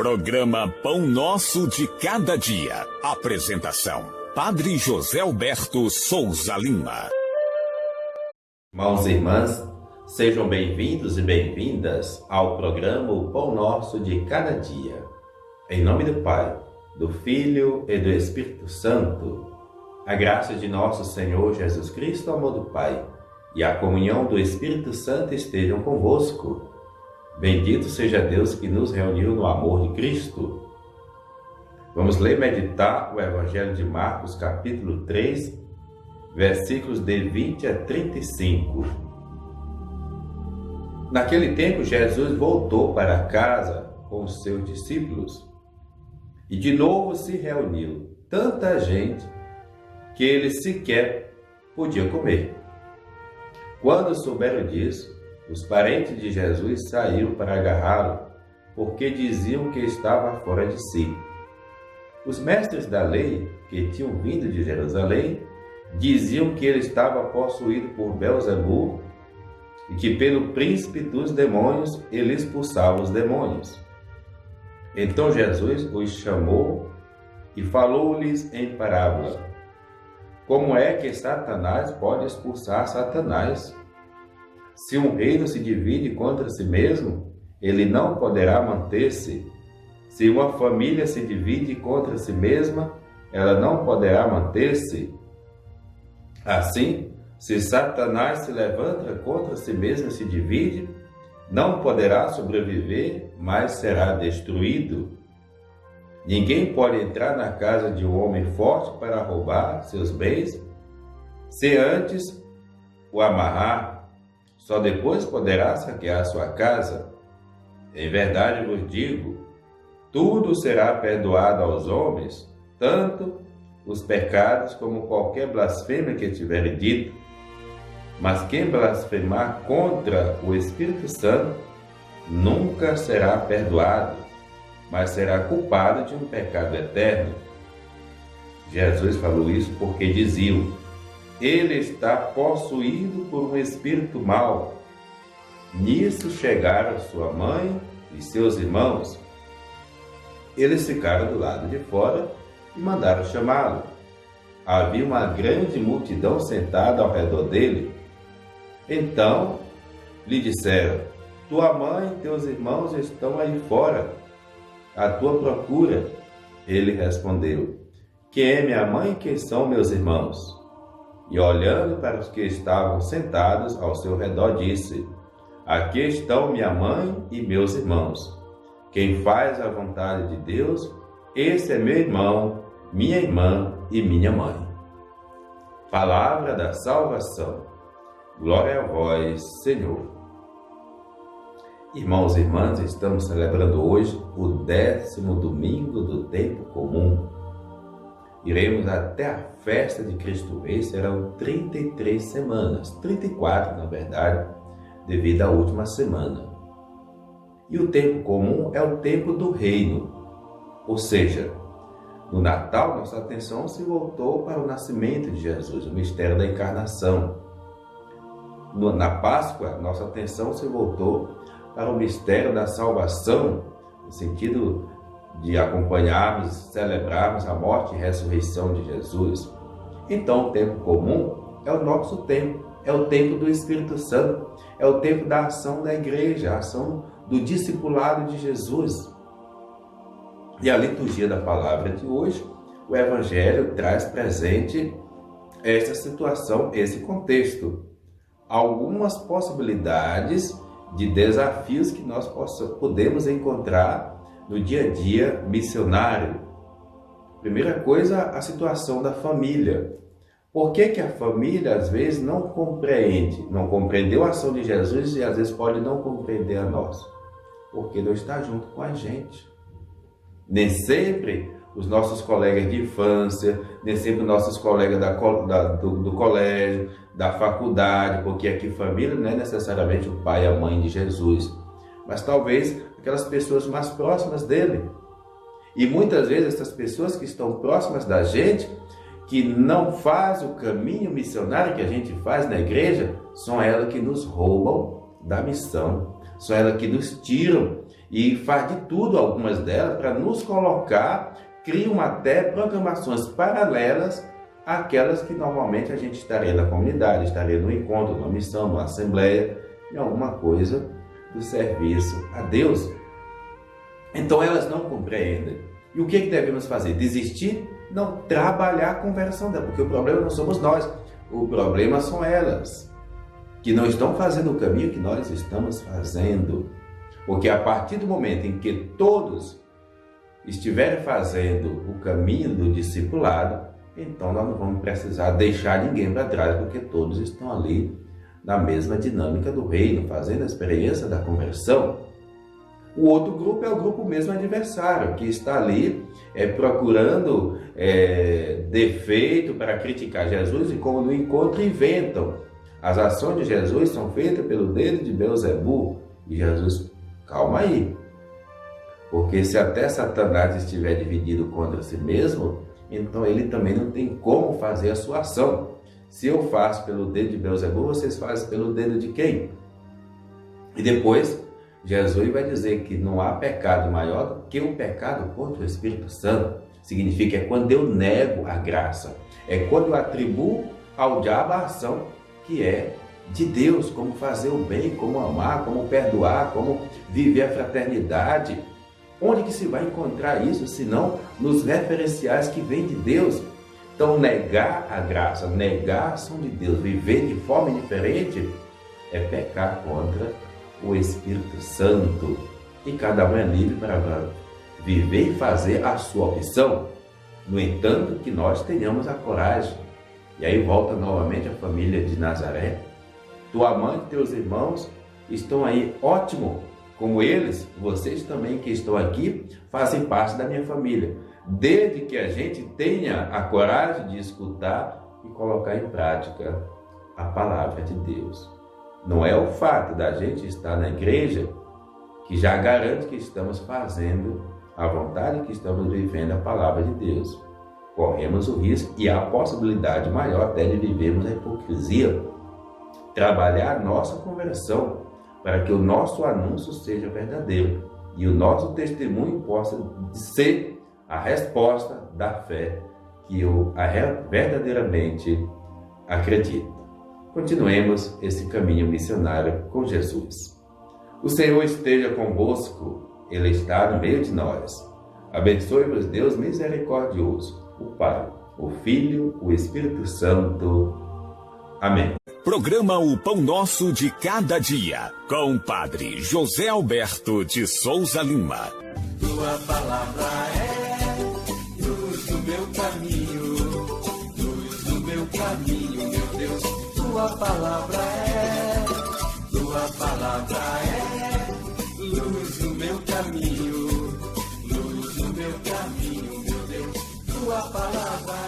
Programa Pão Nosso de Cada Dia. Apresentação: Padre José Alberto Souza Lima. Irmãos e irmãs, sejam bem-vindos e bem-vindas ao programa O Pão Nosso de Cada Dia. Em nome do Pai, do Filho e do Espírito Santo, a graça de nosso Senhor Jesus Cristo, o amor do Pai e a comunhão do Espírito Santo estejam convosco. Bendito seja Deus que nos reuniu no amor de Cristo. Vamos ler e meditar o Evangelho de Marcos, capítulo 3, versículos de 20 a 35. Naquele tempo, Jesus voltou para casa com os seus discípulos e de novo se reuniu tanta gente que eles sequer podiam comer. Quando souberam disso, os parentes de Jesus saíram para agarrá-lo, porque diziam que estava fora de si. Os mestres da lei, que tinham vindo de Jerusalém, diziam que ele estava possuído por Belzebu e que pelo príncipe dos demônios ele expulsava os demônios. Então Jesus os chamou e falou-lhes em parábola: como é que Satanás pode expulsar Satanás? Se um reino se divide contra si mesmo, ele não poderá manter-se. Se uma família se divide contra si mesma, ela não poderá manter-se. Assim, se Satanás se levanta contra si mesmo e se divide, não poderá sobreviver, mas será destruído. Ninguém pode entrar na casa de um homem forte para roubar seus bens, se antes o amarrar. Só depois poderá saquear sua casa. Em verdade vos digo, tudo será perdoado aos homens, tanto os pecados como qualquer blasfêmia que tiverem dito. Mas quem blasfemar contra o Espírito Santo nunca será perdoado, mas será culpado de um pecado eterno. Jesus falou isso porque diziam: ele está possuído por um espírito mau. Nisso chegaram sua mãe e seus irmãos. Eles ficaram do lado de fora e mandaram chamá-lo. Havia uma grande multidão sentada ao redor dele. Então lhe disseram: tua mãe e teus irmãos estão aí fora, à tua procura. Ele respondeu: quem é minha mãe e quem são meus irmãos? E olhando para os que estavam sentados ao seu redor, disse: aqui estão minha mãe e meus irmãos. Quem faz a vontade de Deus, esse é meu irmão, minha irmã e minha mãe. Palavra da salvação. Glória a vós, Senhor. Irmãos e irmãs, estamos celebrando hoje o 10º domingo do tempo comum. Iremos até a festa de Cristo Rei, serão 33 semanas, 34 na verdade, devido à última semana. E o tempo comum é o tempo do reino, ou seja, no Natal nossa atenção se voltou para o nascimento de Jesus, o mistério da encarnação. Na Páscoa, nossa atenção se voltou para o mistério da salvação, no sentido de acompanharmos, celebrarmos a morte e ressurreição de Jesus. Então, o tempo comum é o nosso tempo, é o tempo do Espírito Santo, é o tempo da ação da igreja, a ação do discipulado de Jesus. E a liturgia da palavra de hoje, o Evangelho traz presente esta situação, esse contexto. Algumas possibilidades de desafios que nós podemos encontrar no dia a dia missionário. Primeira coisa, a situação da família. Por que a família às vezes não compreendeu a ação de Jesus e às vezes pode não compreender a nossa? Porque não está junto com a gente. Nem sempre os nossos colegas de infância, nem sempre os nossos colegas do colégio, da faculdade, porque aqui família não é necessariamente o pai e a mãe de Jesus, mas talvez aquelas pessoas mais próximas dele. E muitas vezes essas pessoas que estão próximas da gente, que não fazem o caminho missionário que a gente faz na igreja, são elas que nos roubam da missão, são elas que nos tiram e faz de tudo, algumas delas, para nos colocar, criam até programações paralelas àquelas que normalmente a gente estaria na comunidade, estaria no encontro, numa missão, numa assembleia, em alguma coisa do serviço a Deus. Então elas não compreendem. E o que devemos fazer? Desistir? Não, trabalhar a conversão dela, porque o problema não somos nós, o problema são elas, que não estão fazendo o caminho que nós estamos fazendo. Porque a partir do momento em que todos estiverem fazendo o caminho do discipulado, então nós não vamos precisar deixar ninguém para trás, porque todos estão ali na mesma dinâmica do reino, fazendo a experiência da conversão. O outro grupo é o grupo mesmo adversário, que está ali procurando defeito para criticar Jesus, e como no encontro inventam. As ações de Jesus são feitas pelo dedo de Beelzebul. E Jesus, calma aí, porque se até Satanás estiver dividido contra si mesmo, então ele também não tem como fazer a sua ação. Se eu faço pelo dedo de Beelzebul, vocês fazem pelo dedo de quem? E depois Jesus vai dizer que não há pecado maior do que o pecado contra o Espírito Santo. Significa é quando eu nego a graça, é quando eu atribuo ao diabo a ação que é de Deus, como fazer o bem, como amar, como perdoar, como viver a fraternidade. Onde que se vai encontrar isso, senão nos referenciais que vêm de Deus? Então, negar a graça, negar a ação de Deus, viver de forma diferente, é pecar contra o Espírito Santo. E cada um é livre para viver e fazer a sua opção. No entanto, que nós tenhamos a coragem. E aí volta novamente a família de Nazaré. Tua mãe e teus irmãos estão aí, ótimo. Como eles, vocês também que estão aqui fazem parte da minha família. Desde que a gente tenha a coragem de escutar e colocar em prática a palavra de Deus. Não é o fato da gente estar na igreja que já garante que estamos fazendo a vontade, que estamos vivendo a palavra de Deus. Corremos o risco e a possibilidade maior até de vivermos a hipocrisia. Trabalhar a nossa conversão para que o nosso anúncio seja verdadeiro e o nosso testemunho possa ser a resposta da fé que eu verdadeiramente acredito. Continuemos esse caminho missionário com Jesus. O Senhor esteja convosco, Ele está no meio de nós. Abençoe-vos, Deus misericordioso, o Pai, o Filho, o Espírito Santo. Amém. Programa O Pão Nosso de Cada Dia, com o Padre José Alberto de Souza Lima. Tua palavra é luz no meu caminho, luz no meu caminho, meu Deus. Tua palavra é luz no meu caminho, luz no meu caminho, meu Deus. Tua palavra